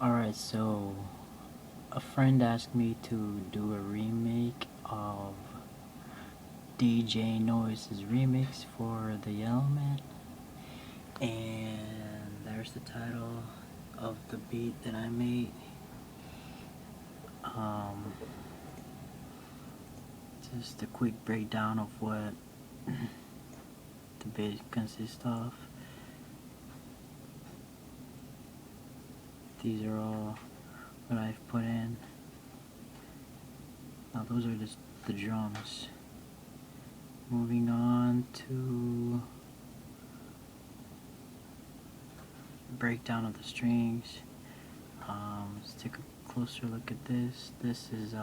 Alright, so a friend asked me to do a remake of DJ Noise's remix for The Element, and there's the title of the beat that I made. Um, just a quick breakdown of what the beat consists of. These are all what I've put in. Now those are just the drums. Moving on to breakdown of the strings. Let's take a closer look at this. This is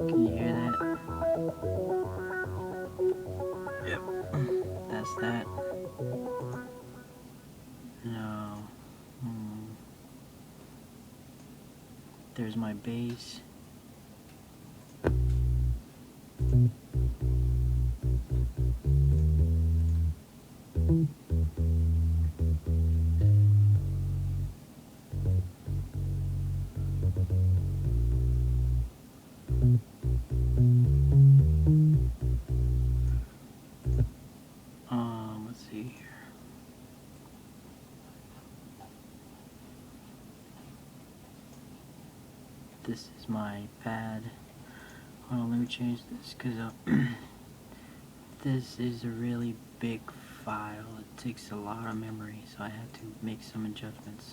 can you hear that? Yep. That's that. Now, there's my bass. Let's see here. This is my pad. Hold on, let me change this because this is a really big file. It takes a lot of memory, so I had to make some adjustments.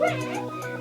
Quack.